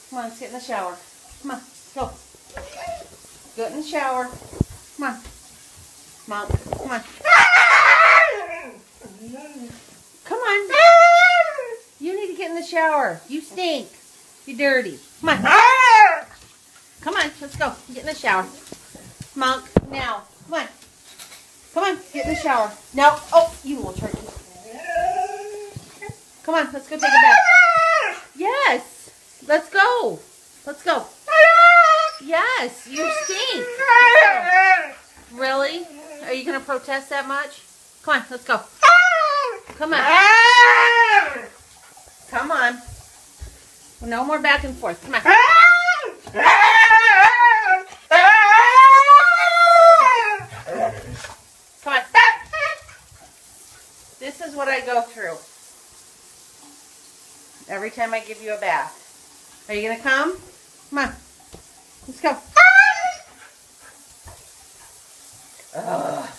Come on, let's get in the shower. Come on, go. Get in the shower. Come on. Mom, come on. Come on. You need to get in the shower. You stink. You're dirty. Come on. Come on, let's go. Get in the shower. Monk, now. Come on. Come on, get in the shower. Now. Oh, you little turkey. Come on, let's go take a bath. Yes. Let's go. Let's go. Yes, you stink. Really? Are you going to protest that much? Come on, let's go. Come on. Come on. No more back and forth. Come on. Come on. This is what I go through every time I give you a bath. Are you going to come? Come on. Let's go. Ugh.